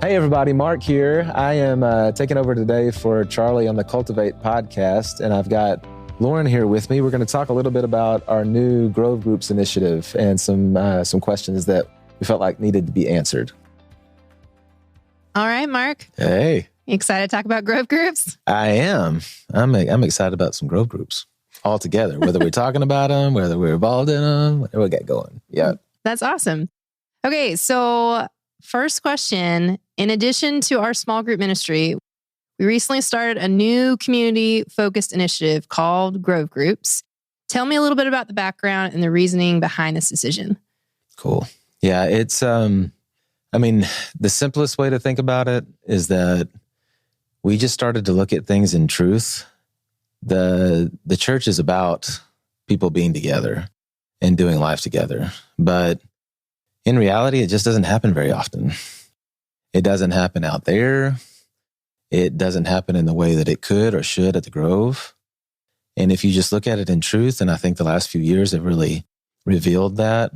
Hey everybody, Mark here. I am taking over today for Charlie on the Cultivate podcast, and I've got Lauren here with me. We're going to talk a little bit about our new Grove Groups initiative and some questions that we felt like needed to be answered. All right, Mark. Hey. You excited to talk about Grove Groups? I am. I'm excited about some Grove Groups all together, whether we're talking about them, whether we're involved in them, whatever we get going. Yeah. That's awesome. Okay, so first question. In addition to our small group ministry, we recently started a new community-focused initiative called Grove Groups. Tell me a little bit about the background and the reasoning behind this decision. Cool. Yeah, it's, the simplest way to think about it is that we just started to look at things in truth. The church is about people being together and doing life together. But in reality, it just doesn't happen very often. It doesn't happen out there. It doesn't happen in the way that it could or should at the Grove. And if you just look at it in truth, and I think the last few years have really revealed that,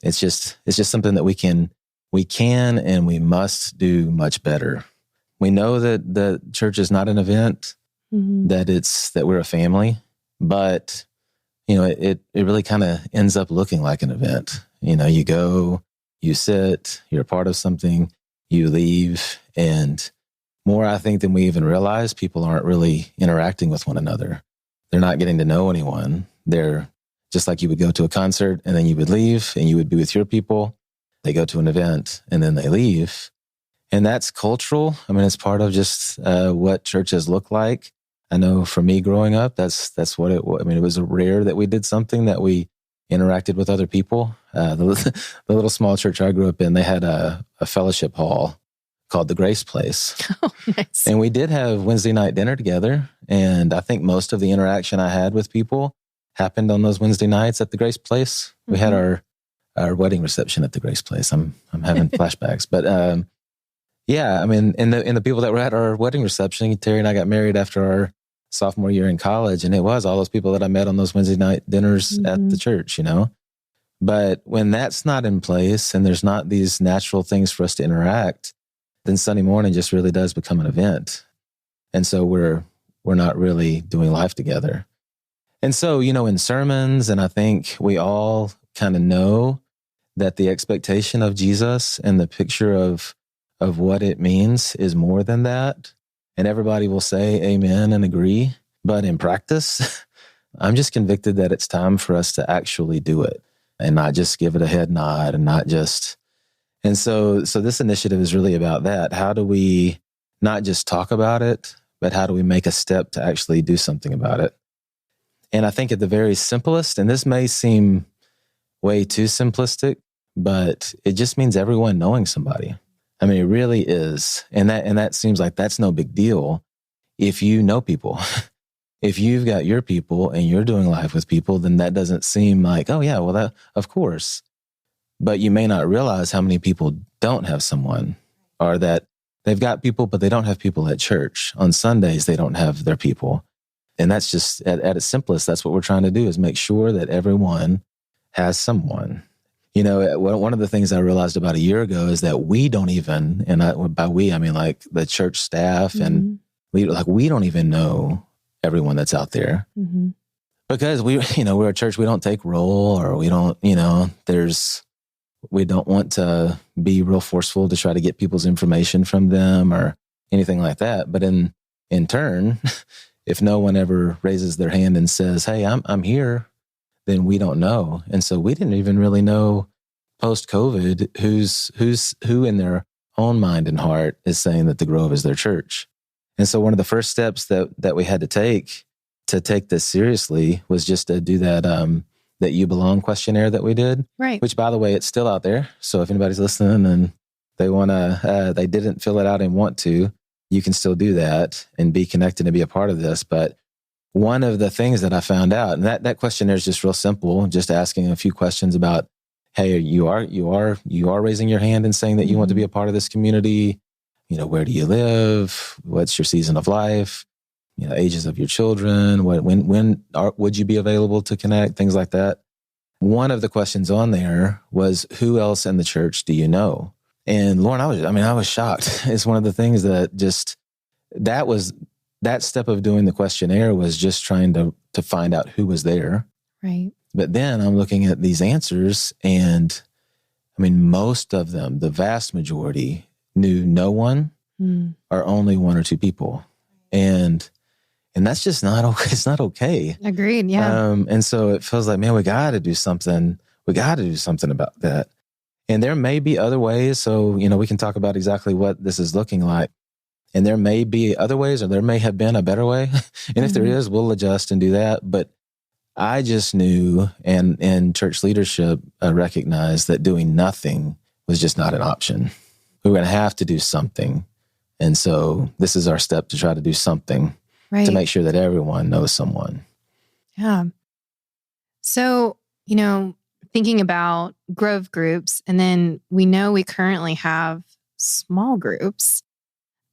it's just something that we can and we must do much better. We know that the church is not an event, that we're a family, but it really kind of ends up looking like an event. You go, you sit, you're a part of something, you leave, and more, I think, than we even realize, people aren't really interacting with one another. They're not getting to know anyone. They're just like you would go to a concert and then you would leave and you would be with your people. They go to an event and then they leave. And that's cultural. It's part of just what churches look like. I know for me growing up, that's what it was. It was rare that we did something that we interacted with other people. The little small church I grew up in, they had a fellowship hall called the Grace Place. Oh, nice. And we did have Wednesday night dinner together. And I think most of the interaction I had with people happened on those Wednesday nights at the Grace Place. Mm-hmm. We had our wedding reception at the Grace Place. I'm having flashbacks. But and the people that were at our wedding reception, Terry and I got married after our sophomore year in college. And it was all those people that I met on those Wednesday night dinners at the church, But when that's not in place and there's not these natural things for us to interact, then Sunday morning just really does become an event. And so we're not really doing life together. And so, in sermons, and I think we all kind of know that the expectation of Jesus and the picture of what it means is more than that. And everybody will say amen and agree. But in practice, I'm just convicted that it's time for us to actually do it and not just give it a head nod and not just. And so this initiative is really about that. How do we not just talk about it, but how do we make a step to actually do something about it? And I think at the very simplest, and this may seem way too simplistic, but it just means everyone knowing somebody. It really is. And that seems like that's no big deal if you know people. If you've got your people and you're doing life with people, then that doesn't seem like, oh yeah, well, that, of course. But you may not realize how many people don't have someone, or that they've got people, but they don't have people at church. On Sundays, they don't have their people. And that's just, at its simplest, that's what we're trying to do, is make sure that everyone has someone. One of the things I realized about a year ago is that we don't even, and by we, I mean like the church staff and we don't even know everyone that's out there. Mm-hmm. Because we're a church, we don't take roll, or we don't, we don't want to be real forceful to try to get people's information from them or anything like that. But in turn, if no one ever raises their hand and says, hey, I'm here, then we don't know. And so we didn't even really know post-COVID who in their own mind and heart is saying that the Grove is their church. And so one of the first steps that we had to take this seriously was just to do that You Belong questionnaire that we did. Right. Which, by the way, it's still out there. So if anybody's listening and they didn't fill it out and want to, you can still do that and be connected and be a part of this. But one of the things that I found out, and that questionnaire is just real simple, just asking a few questions about, hey, you are raising your hand and saying that you want to be a part of this community. Where do you live? What's your season of life? Ages of your children. Would you be available to connect? Things like that. One of the questions on there was, who else in the church do you know? And Lauren, I was shocked. It's one of the things that that step of doing the questionnaire was just trying to find out who was there. Right. But then I'm looking at these answers, and I mean, most of them, the vast majority, knew no one or only one or two people. And that's just it's not okay. Agreed. Yeah. And so it feels like, man, we got to do something. We got to do something about that. And there may be other ways. So, we can talk about exactly what this is looking like. And there may be other ways, or there may have been a better way. And if there is, we'll adjust and do that. But I just knew, and church leadership recognized that doing nothing was just not an option. We were going to have to do something. And so this is our step to try to do something to make sure that everyone knows someone. Yeah. So, thinking about growth groups, and then we know we currently have small groups.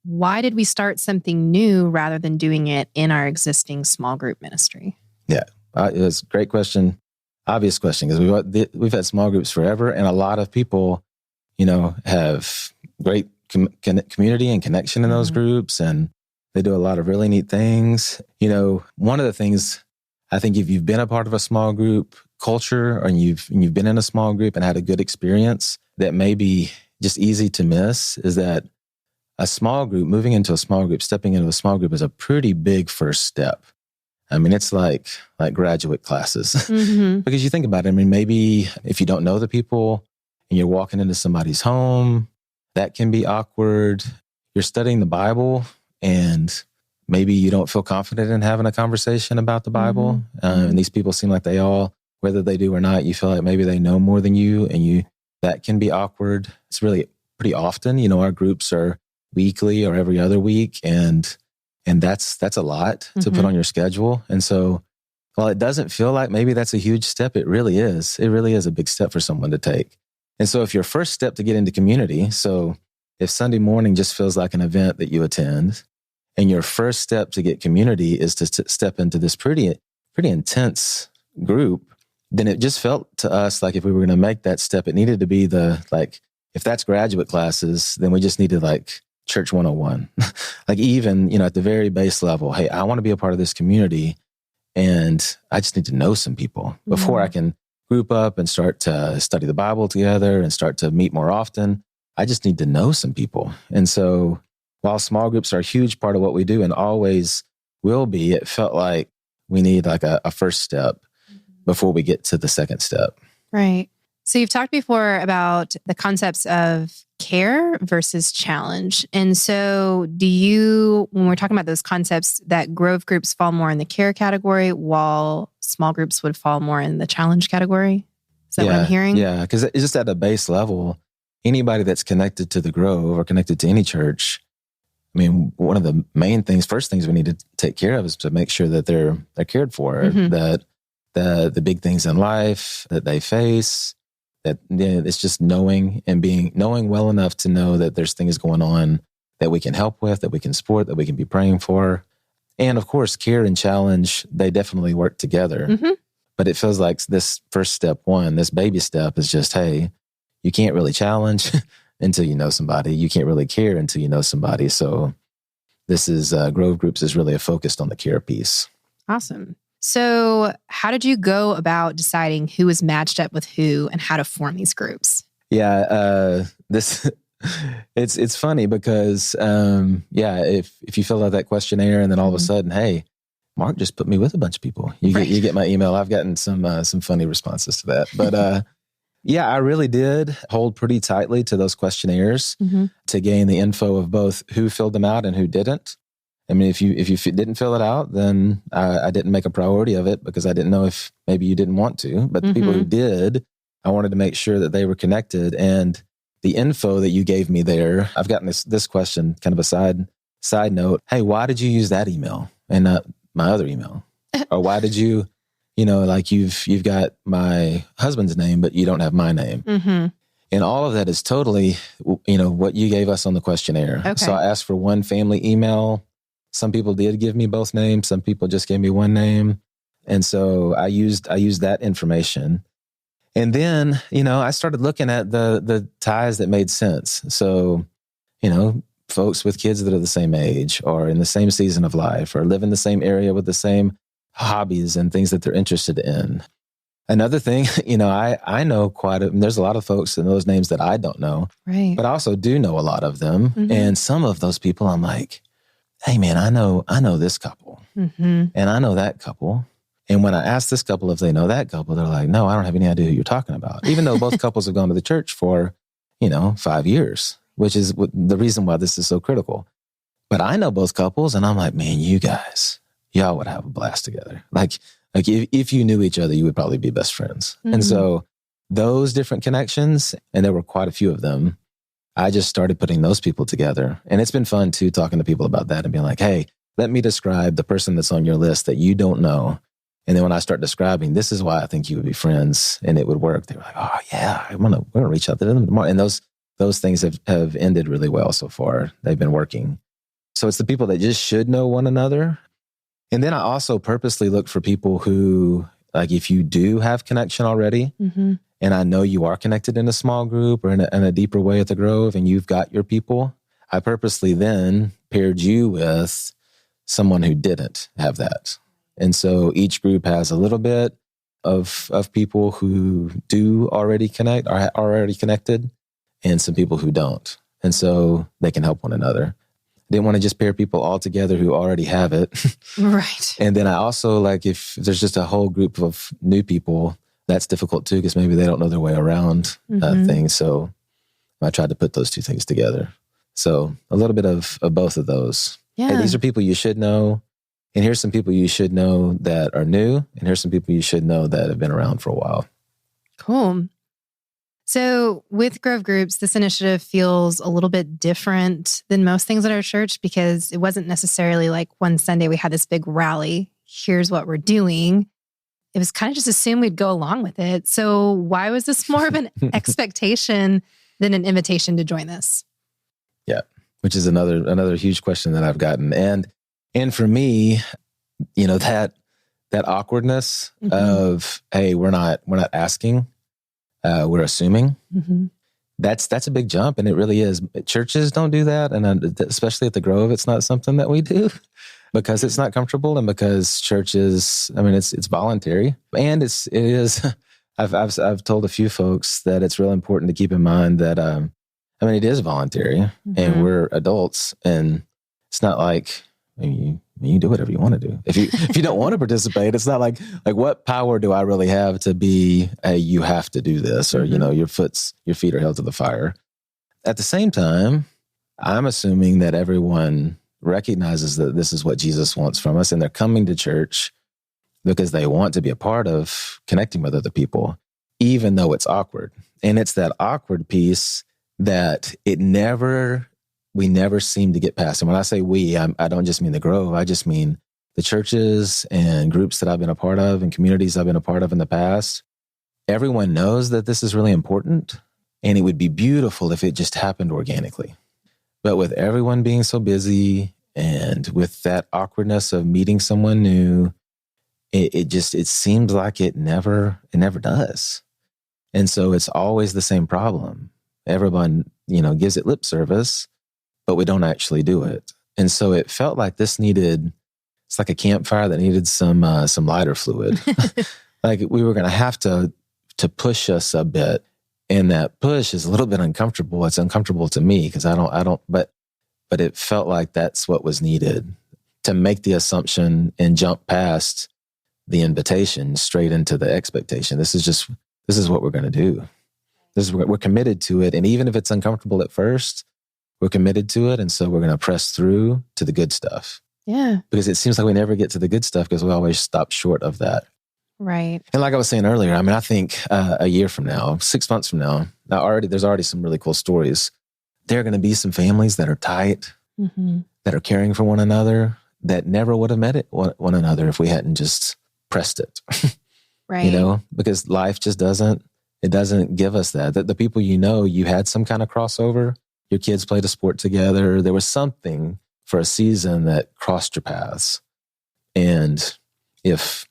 Why did we start something new rather than doing it in our existing small group ministry? Yeah, it's a great question. Obvious question, because we've had small groups forever, and a lot of people, have great community and connection in those groups, and they do a lot of really neat things. One of the things I think, if you've been a part of a small group culture, and you've been in a small group and had a good experience, that may be just easy to miss, is that a small group, moving into a small group, stepping into a small group is a pretty big first step. I mean, it's like graduate classes. Because you think about it, I mean, maybe if you don't know the people and you're walking into somebody's home, that can be awkward. You're studying the Bible, and maybe you don't feel confident in having a conversation about the Bible. And these people seem like they all, whether they do or not, you feel like maybe they know more than you, and that can be awkward. It's really pretty often, our groups are weekly or every other week. And that's a lot to put on your schedule. And so while it doesn't feel like maybe that's a huge step, it really is. It really is a big step for someone to take. And so if your first step to get into community, so if Sunday morning just feels like an event that you attend, and your first step to get community is to step into this pretty intense group, then it just felt to us like if we were going to make that step, it needed to be if that's graduate classes, then we just needed Church 101. Even, at the very base level, hey, I want to be a part of this community, and I just need to know some people before I can group up and start to study the Bible together and start to meet more often. I just need to know some people. And so while small groups are a huge part of what we do and always will be, it felt like we need a first step before we get to the second step. Right. So you've talked before about the concepts of care versus challenge. And so when we're talking about those concepts, that growth groups fall more in the care category while small groups would fall more in the challenge category? Is that what I'm hearing? Yeah, because it's just at a base level, anybody that's connected to the Grove or connected to any church, I mean, one of the first things we need to take care of is to make sure that they're cared for, that the big things in life that they face, that it's just knowing well enough to know that there's things going on that we can help with, that we can support, that we can be praying for. And of course, care and challenge, they definitely work together. But it feels like this first step this baby step is just, hey, you can't really challenge until you know somebody. You can't really care until you know somebody. So this is, Grove Groups is really focused on the care piece. Awesome. So how did you go about deciding who was matched up with who and how to form these groups? Yeah, it's funny because, if you fill out that questionnaire and then all of a sudden, hey, Mark just put me with a bunch of people. You get my email. I've gotten some funny responses to that. But I really did hold pretty tightly to those questionnaires to gain the info of both who filled them out and who didn't. I mean, if you didn't fill it out, then I didn't make a priority of it because I didn't know if maybe you didn't want to. But the people who did, I wanted to make sure that they were connected. And the info that you gave me there, I've gotten this question, kind of a side note. Hey, why did you use that email and not my other email? Or why did you, you've got my husband's name, but you don't have my name. And all of that is totally, what you gave us on the questionnaire. Okay. So I asked for one family email. Some people did give me both names. Some people just gave me one name. And so I used that information. And then, I started looking at the ties that made sense. So, folks with kids that are the same age or in the same season of life or live in the same area with the same hobbies and things that they're interested in. Another thing, I know there's a lot of folks in those names that I don't know, right. but I also do know a lot of them. Mm-hmm. And some of those people I'm like, hey man, I know this couple and I know that couple. And when I ask this couple if they know that couple, they're like, no, I don't have any idea who you're talking about. Even though both couples have gone to the church for, 5 years, which is the reason why this is so critical. But I know both couples and I'm like, man, y'all would have a blast together. Like if you knew each other, you would probably be best friends. Mm-hmm. And so those different connections, and there were quite a few of them, I just started putting those people together. And it's been fun too, talking to people about that and being like, hey, let me describe the person that's on your list that you don't know. And then when I start describing, this is why I think you would be friends and it would work. They were like, oh yeah, we're going to reach out to them tomorrow. And those things have ended really well so far. They've been working. So it's the people that just should know one another. And then I also purposely look for people who, like, if you do have connection already, mm-hmm. and I know you are connected in a small group or in a deeper way at the Grove and you've got your people, I purposely then paired you with someone who didn't have that. And so each group has a little bit of people who do already connect, are already connected, and some people who don't. And so they can help one another. I didn't want to just pair people all together who already have it. Right. And then I also, like, if there's just a whole group of new people, that's difficult too, because maybe they don't know their way around things. So I tried to put those two things together. So a little bit of both of those. Yeah. Hey, these are people you should know. And here's some people you should know that are new. And here's some people you should know that have been around for a while. Cool. So with Grove Groups, this initiative feels a little bit different than most things at our church because it wasn't necessarily like one Sunday we had this big rally. Here's what we're doing. It was kind of just assumed we'd go along with it. So why was this more of an expectation than an invitation to join this? Yeah, which is another huge question that I've gotten. And for me, that awkwardness of, hey, we're not asking, we're assuming. Mm-hmm. That's a big jump, and it really is. Churches don't do that, and especially at the Grove, it's not something that we do because it's not comfortable, and because churches, it's voluntary, and it is. I've told a few folks that it's real important to keep in mind that it is voluntary, and we're adults, and it's not like. You do whatever you want to do. If you don't want to participate, it's not like what power do I really have to be, hey, you have to do this, or your feet are held to the fire. At the same time, I'm assuming that everyone recognizes that this is what Jesus wants from us, and they're coming to church because they want to be a part of connecting with other people, even though it's awkward. And it's that awkward piece that we never seem to get past. And when I say we, I don't just mean the Grove. I just mean the churches and groups that I've been a part of and communities I've been a part of in the past. Everyone knows that this is really important, and it would be beautiful if it just happened organically. But with everyone being so busy and with that awkwardness of meeting someone new, it seems like it never does. And so it's always the same problem. Everyone, gives it lip service, but we don't actually do it. And so it felt like it's like a campfire that needed some lighter fluid. Like we were going to have to push us a bit. And that push is a little bit uncomfortable. It's uncomfortable to me because but it felt like that's what was needed to make the assumption and jump past the invitation straight into the expectation. This is what we're going to do. We're committed to it. And even if it's uncomfortable at first, we're committed to it, and so we're going to press through to the good stuff. Yeah. Because it seems like we never get to the good stuff because we always stop short of that. Right. And like I was saying earlier, I think a year from now, 6 months from now, there's already some really cool stories. There are going to be some families that are tight, that are caring for one another, that never would have met one another if we hadn't just pressed it. Right. Because life just doesn't give us that. The people you had some kind of crossover. Your kids played a sport together. There was something for a season that crossed your paths. And if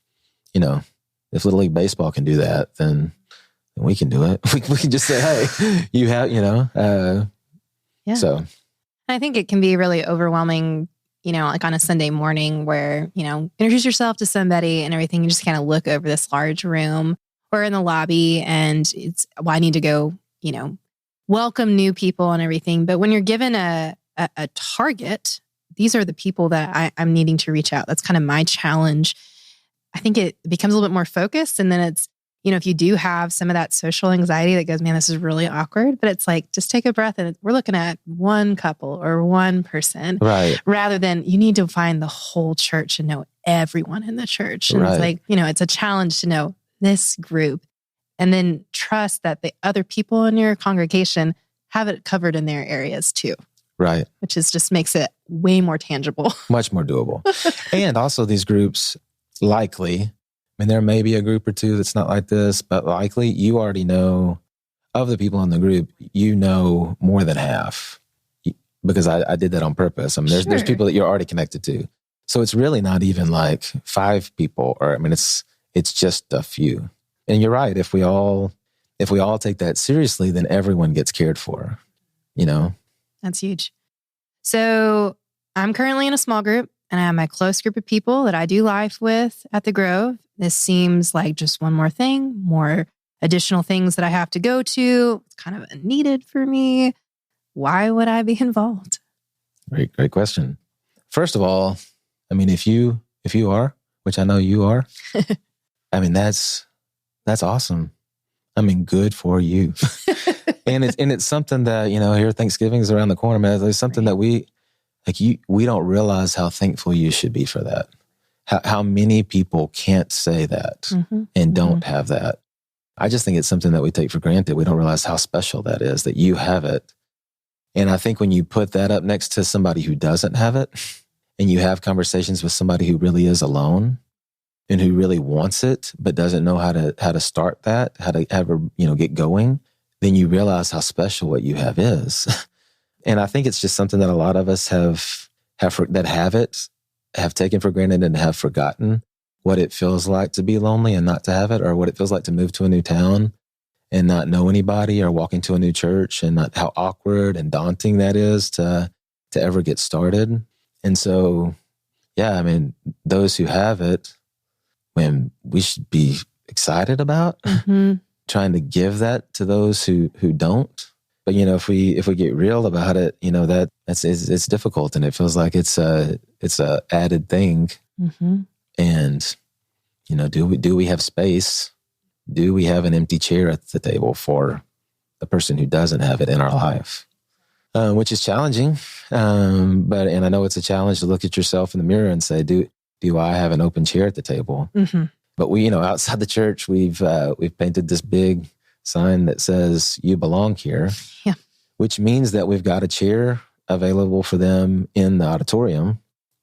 Little League Baseball can do that, then we can do it. We can just say, hey, you have, Yeah. So I think it can be really overwhelming, like on a Sunday morning where, introduce yourself to somebody and everything. You just kind of look over this large room or in the lobby and I need to go, welcome new people and everything. But when you're given a target, these are the people that I'm needing to reach out. That's kind of my challenge. I think it becomes a little bit more focused. And then it's, if you do have some of that social anxiety that goes, man, this is really awkward, but it's like, just take a breath and we're looking at one couple or one person, right, rather than you need to find the whole church and know everyone in the church. And right. It's like, it's a challenge to know this group and then trust that the other people in your congregation have it covered in their areas too. Right. Which just makes it way more tangible. Much more doable. And also these groups likely, there may be a group or two that's not like this, but likely you already know of the people in the group, more than half because I did that on purpose. There's people that you're already connected to. So it's really not even like 5 people it's just a few. And you're right. If we all take that seriously, then everyone gets cared for, That's huge. So I'm currently in a small group and I have my close group of people that I do life with at the Grove. This seems like just one more thing, more additional things that I have to go to. It's kind of needed for me. Why would I be involved? Great question. First of all, if you are, which I know you are, that's awesome. Good for you. and it's something that, here Thanksgiving is around the corner, man. There's something that we don't realize how thankful you should be for that. How many people can't say that and don't have that. I just think it's something that we take for granted. We don't realize how special that is, that you have it. And I think when you put that up next to somebody who doesn't have it and you have conversations with somebody who really is alone and who really wants it, but doesn't know how to start that, how to ever, get going, then you realize how special what you have is. And I think it's just something that a lot of us have taken for granted and have forgotten what it feels like to be lonely and not to have it, or what it feels like to move to a new town and not know anybody, or walk into a new church and not how awkward and daunting that is to ever get started. And so, those who have it, when we should be excited about trying to give that to those who don't. But if we get real about it, it's difficult, and it feels like it's a added thing. And do we have space? Do we have an empty chair at the table for the person who doesn't have it in our life? Which is challenging, but I know it's a challenge to look at yourself in the mirror and say, do I have an open chair at the table? But we, outside the church, we've painted this big sign that says "You belong here," which means that we've got a chair available for them in the auditorium.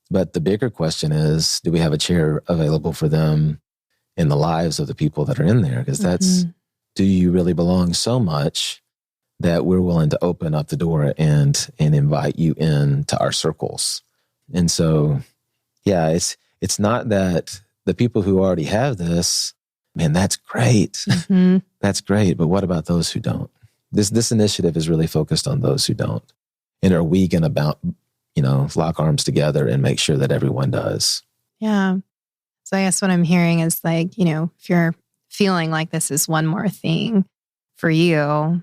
But the bigger question is, do we have a chair available for them in the lives of the people that are in there? Because that's, do you really belong so much that we're willing to open up the door and invite you into our circles? And so, it's not that the people who already have this, man, that's great. That's great. But what about those who don't? This initiative is really focused on those who don't. And are we going to lock arms together and make sure that everyone does? Yeah. So I guess what I'm hearing is like, if you're feeling like this is one more thing for you,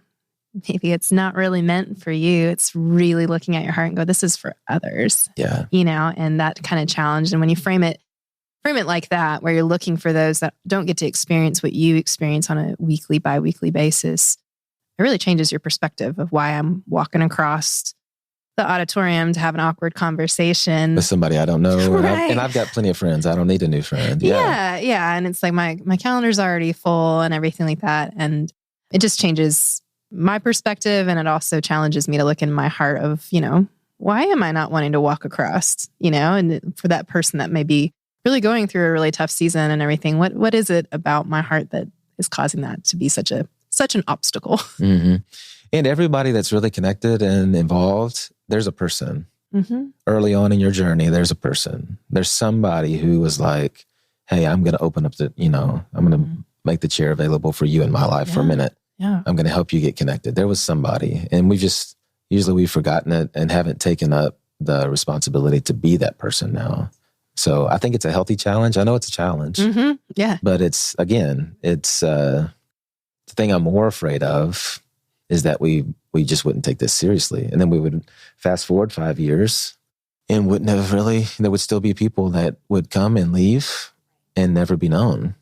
maybe it's not really meant for you. It's really looking at your heart and go, this is for others. Yeah. And that kind of challenge. And when you frame it like that, where you're looking for those that don't get to experience what you experience on a weekly, bi-weekly basis, it really changes your perspective of why I'm walking across the auditorium to have an awkward conversation with somebody I don't know. Right. And I've got plenty of friends. I don't need a new friend. Yeah. And it's like my calendar's already full and everything like that. And it just changes my perspective. And it also challenges me to look in my heart of, why am I not wanting to walk across, and for that person that may be really going through a really tough season and everything, what is it about my heart that is causing that to be such an obstacle? And everybody that's really connected and involved, there's a person. Early on in your journey, there's a person. There's somebody who was like, hey, I'm going to open up I'm going to make the chair available for you in my life for a minute. Yeah. I'm going to help you get connected. There was somebody, and we've forgotten it and haven't taken up the responsibility to be that person now. So I think it's a healthy challenge. I know it's a challenge. Yeah. But it's the thing I'm more afraid of is that we just wouldn't take this seriously. And then we would fast forward 5 years and wouldn't have there would still be people that would come and leave and never be known,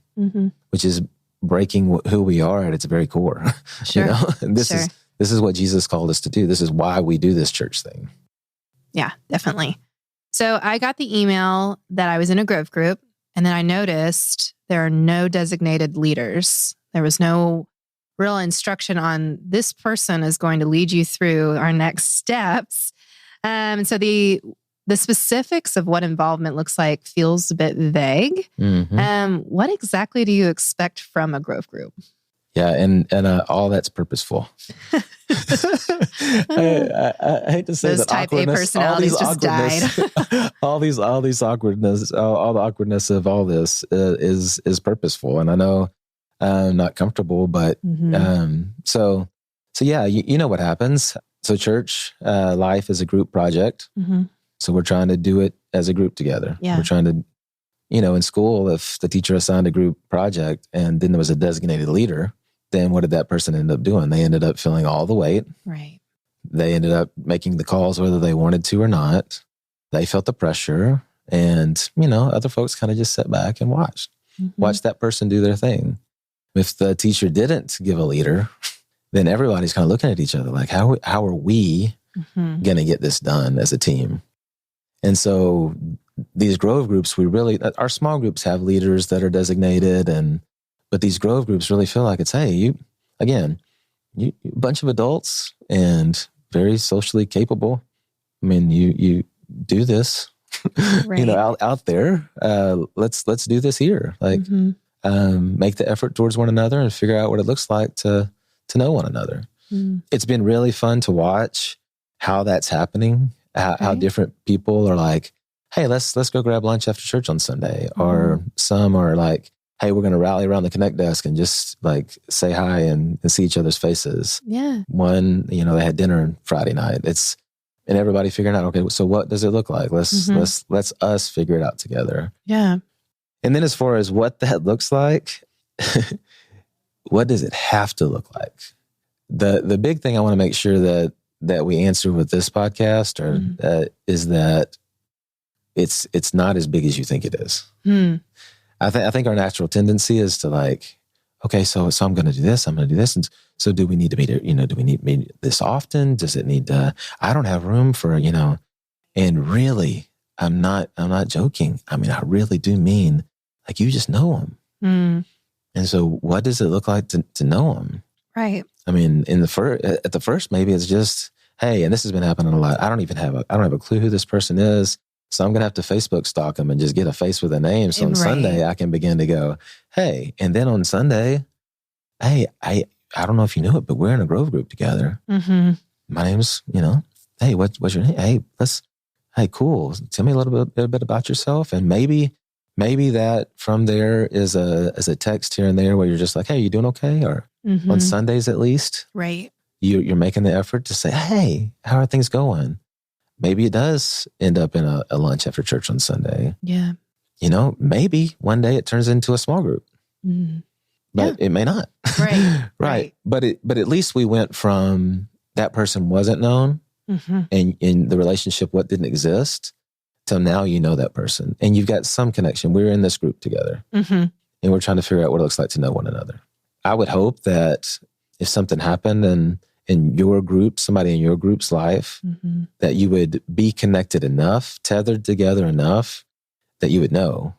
which is breaking who we are at its very core. Sure. And this is what Jesus called us to do. This is why we do this church thing. Yeah, definitely. So I got the email that I was in a growth group, and then I noticed there are no designated leaders. There was no real instruction on this person is going to lead you through our next steps. And so the specifics of what involvement looks like feels a bit vague. What exactly do you expect from a growth group? Yeah, and all that's purposeful. I hate to say those that type A personalities just died. all the awkwardness of all this is purposeful, and I know I'm not comfortable, but so yeah, you know what happens. So church life is a group project. So we're trying to do it as a group together. Yeah. We're trying to, in school, if the teacher assigned a group project and then there was a designated leader, then what did that person end up doing? They ended up feeling all the weight. Right. They ended up making the calls whether they wanted to or not. They felt the pressure, and, other folks kind of just sat back and watched that person do their thing. If the teacher didn't give a leader, then everybody's kind of looking at each other like, how are we going to get this done as a team? And so these Grove groups, our small groups have leaders that are designated, but these Grove groups really feel like it's, hey, you a bunch of adults and very socially capable. I mean, you do this, right. out there. Let's do this here. Like, make the effort towards one another and figure out what it looks like to know one another. It's been really fun to watch how that's happening. How different people are like, hey, let's go grab lunch after church on Sunday. Or some are like, hey, we're going to rally around the Connect desk and just like say hi and see each other's faces. Yeah. One, they had dinner Friday night. And everybody figuring out, okay, so what does it look like? Let's us figure it out together. Yeah. And then as far as what that looks like, what does it have to look like? The big thing I want to make sure that we answer with this podcast is that it's not as big as you think it is. I think our natural tendency is to like, okay, so I'm going to do this. I'm going to do this. And so do we need to meet, do we need to meet this often? Does it need to, I don't have room for, and really, I'm not joking. I mean, I really do mean like, you just know them. And so what does it look like to know them? Right. I mean, at the first, maybe it's just, hey, and this has been happening a lot. I don't have a clue who this person is. So I'm going to have to Facebook stalk them and just get a face with a name. So on Sunday, I can begin to go, hey, and then on Sunday, hey, I don't know if you knew it, but we're in a Grove group together. My name's, hey, what's your name? Hey, cool. Tell me a little bit about yourself. And maybe that from there is a text here and there where you're just like, hey, you doing okay? Or on Sundays at least. Right. You're making the effort to say, hey, how are things going? Maybe it does end up in a lunch after church on Sunday. Yeah. Maybe one day it turns into a small group, but it may not. Right. Right. But at least we went from that person wasn't known and in the relationship, what didn't exist, till now that person and you've got some connection. We're in this group together and we're trying to figure out what it looks like to know one another. I would hope that if something happened in your group, somebody in your group's life, that you would be connected enough, tethered together enough that you would know.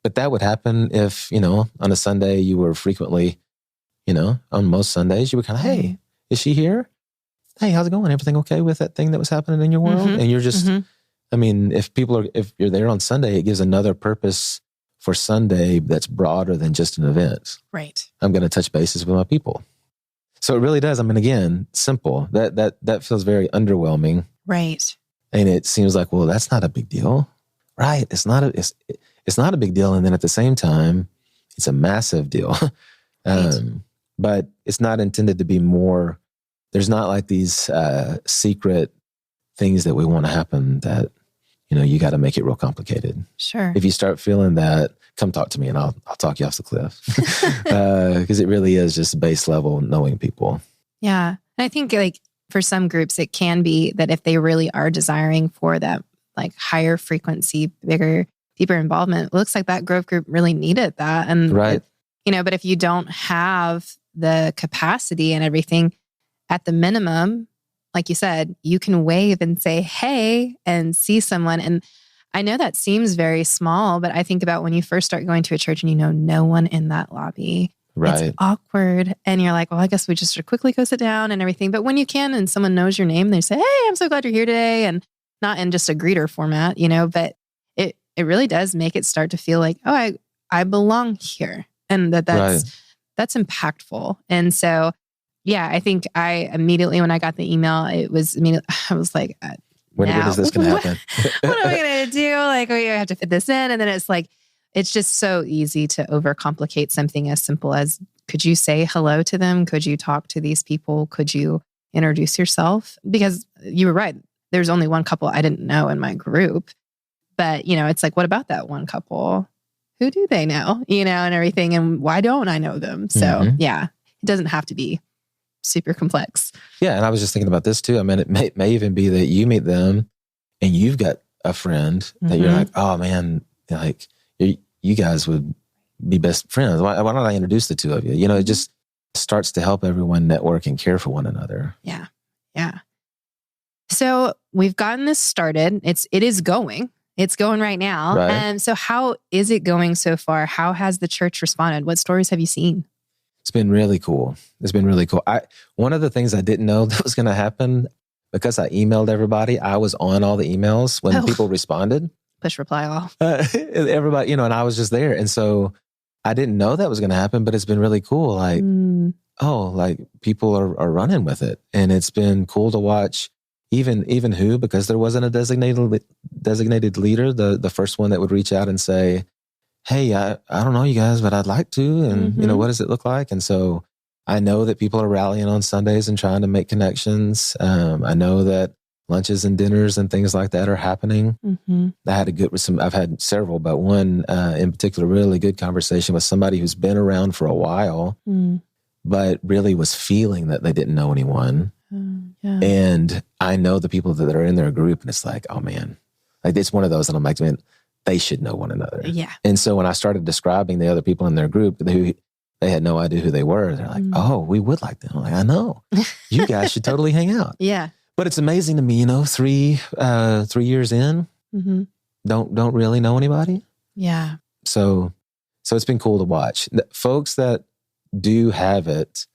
But that would happen if, on a Sunday you were frequently, on most Sundays you were kind of, hey, is she here? Hey, how's it going? Everything okay with that thing that was happening in your world? And you're just, I mean, if you're there on Sunday, it gives another purpose for Sunday that's broader than just an event. Right. I'm going to touch bases with my people. So it really does. I mean, again, simple. That feels very underwhelming. Right. And it seems like, well, that's not a big deal. Right. It's not a big deal. And then at the same time, it's a massive deal. But it's not intended to be more. There's not like these secret things that we want to happen that, you got to make it real complicated. Sure. If you start feeling that, come talk to me and I'll talk you off the cliff. Because it really is just base level knowing people. Yeah. And I think like for some groups, it can be that if they really are desiring for that like higher frequency, bigger, deeper involvement, it looks like that growth group really needed that. And, right. But if you don't have the capacity and everything, at the minimum, like you said, you can wave and say, hey, and see someone. And I know that seems very small, but I think about when you first start going to a church and you know no one in that lobby. Right. It's awkward. And you're like, well, I guess we just quickly go sit down and everything. But when you can and someone knows your name, they say, hey, I'm so glad you're here today. And not in just a greeter format, but it really does make it start to feel like, oh, I belong here. And that's impactful. And so, yeah, I think I immediately, when I got the email, I was like, when is this going to happen? What am I going to do? Like, we have to fit this in. And then it's like, it's just so easy to overcomplicate something as simple as, could you say hello to them? Could you talk to these people? Could you introduce yourself? Because you were right. There's only one couple I didn't know in my group. But, it's like, what about that one couple? Who do they know? And everything. And why don't I know them? So, yeah, it doesn't have to be super complex. Yeah. And I was just thinking about this too. I mean, it may even be that you meet them and you've got a friend that you're like, oh man, like you guys would be best friends. Why don't I introduce the two of you? It just starts to help everyone network and care for one another. Yeah. Yeah. So we've gotten this started. It is going. It's going right now. Right. So how is it going so far? How has the church responded? What stories have you seen? It's been really cool. One of the things I didn't know that was going to happen, because I emailed everybody, I was on all the emails when people responded. Push reply all. Everybody, and I was just there. And so I didn't know that was going to happen, but it's been really cool. Like, like people are running with it. And it's been cool to watch even who, because there wasn't a designated leader, the first one that would reach out and say, hey, I don't know you guys, but I'd like to. And, what does it look like? And so I know that people are rallying on Sundays and trying to make connections. I know that lunches and dinners and things like that are happening. I've had several, but one in particular, really good conversation with somebody who's been around for a while, but really was feeling that they didn't know anyone. Yeah. And I know the people that are in their group, and it's like, oh man, like it's one of those, and I'm like, man, they should know one another. Yeah. And so when I started describing the other people in their group who they had no idea who they were, they're like, oh, we would like them. I'm like, I know. You guys should totally hang out. Yeah. But it's amazing to me, 3 years in, don't really know anybody. Yeah. So it's been cool to watch. The folks that do have it,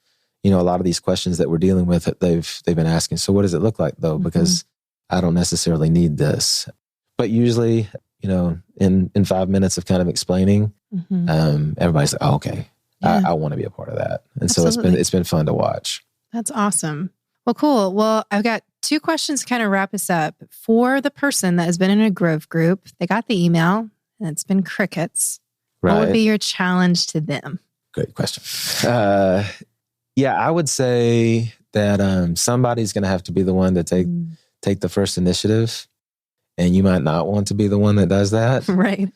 a lot of these questions that we're dealing with, they've been asking. So what does it look like though? Because I don't necessarily need this. But usually, in 5 minutes of kind of explaining, everybody's like, oh, okay, yeah. I want to be a part of that. And Absolutely. So it's been fun to watch. That's awesome. Well, cool. Well, I've got 2 questions to kind of wrap us up. For the person that has been in a growth group, they got the email and it's been crickets. Right. What would be your challenge to them? Great question. I would say that somebody's going to have to be the one to take the first initiative. And you might not want to be the one that does that. Right.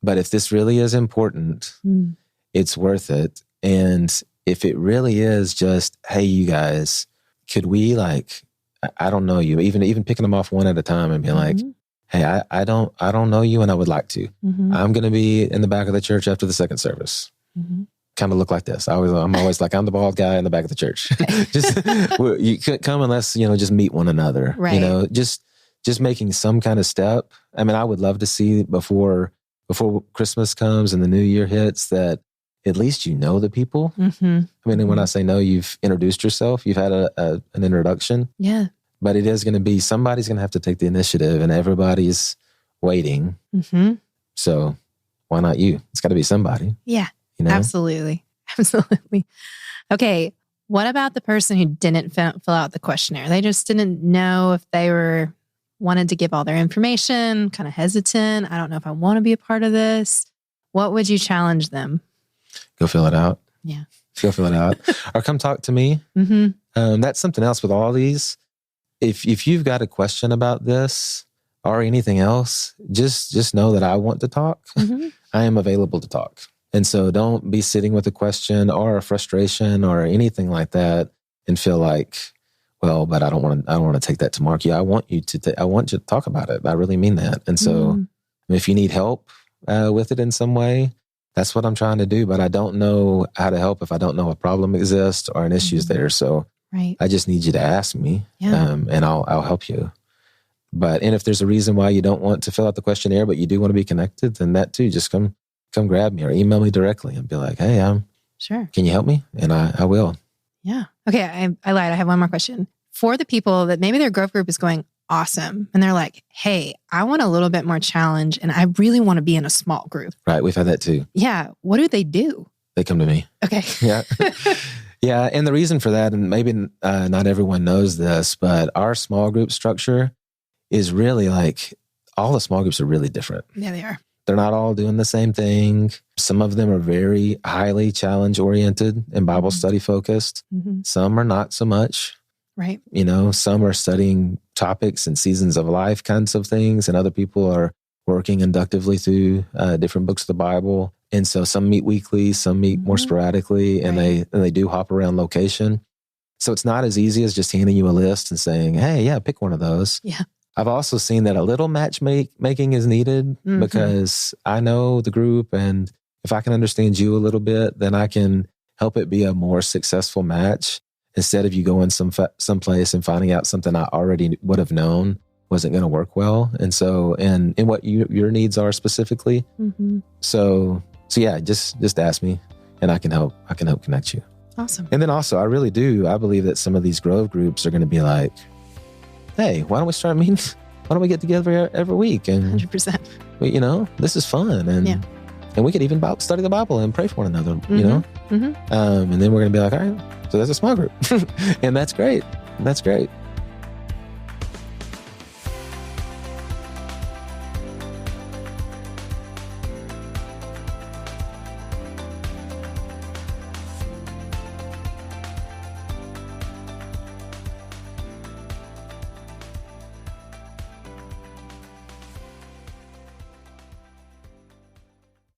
But if this really is important, it's worth it. And if it really is just, hey, you guys, could we I don't know you, even picking them off one at a time and being like, hey, I don't know you and I would like to. I'm going to be in the back of the church after the second service. Kind of look like this. I'm always like, I'm the bald guy in the back of the church. Just you couldn't come unless, just meet one another. Right. Just making some kind of step. I mean, I would love to see before Christmas comes and the new year hits that at least the people. I mean, and when I say no, you've introduced yourself, you've had an introduction. Yeah. But it is going to be, somebody's going to have to take the initiative and everybody's waiting. So why not you? It's got to be somebody. Yeah, absolutely. Absolutely. Okay. What about the person who didn't fill out the questionnaire? They just didn't know if they wanted to give all their information, kind of hesitant. I don't know if I want to be a part of this. What would you challenge them? Go fill it out. Yeah. Go fill it out. Or come talk to me. That's something else with all these. If you've got a question about this or anything else, just know that I want to talk. I am available to talk. And so don't be sitting with a question or a frustration or anything like that and feel like, well, but I don't want to take that to Mark. Yeah, I want you to talk about it. I really mean that. And so if you need help with it in some way, that's what I'm trying to do. But I don't know how to help if I don't know a problem exists or an issue is there. So I just need you to ask me, and I'll help you. And if there's a reason why you don't want to fill out the questionnaire, but you do want to be connected, then that too, just come grab me or email me directly and be like, hey, can you help me? And I will. Yeah. Okay. I lied. I have one more question. For the people that maybe their growth group is going awesome and they're like, hey, I want a little bit more challenge and I really want to be in a small group. Right. We've had that too. Yeah. What do they do? They come to me. Okay. Yeah. Yeah. And the reason for that, and maybe not everyone knows this, but our small group structure is really like all the small groups are really different. Yeah, they are. They're not all doing the same thing. Some of them are very highly challenge oriented and Bible study focused. Some are not so much. Right. Some are studying topics and seasons of life kinds of things, and other people are working inductively through different books of the Bible. And so some meet weekly, some meet more sporadically, and they do hop around location. So it's not as easy as just handing you a list and saying, hey, yeah, pick one of those. Yeah. I've also seen that a little matchmaking is needed because I know the group, and if I can understand you a little bit, then I can help it be a more successful match instead of you going someplace and finding out something I already would have known wasn't going to work well. And so, and what your needs are specifically. So yeah, just ask me and I can help connect you. Awesome. And then also, I believe that some of these Grove groups are going to be like, hey, why don't we start meeting? Why don't we get together every week? And 100%. This is fun. And we could even study the Bible and pray for one another, and then we're going to be like, all right, so that's a small group. And that's great. That's great.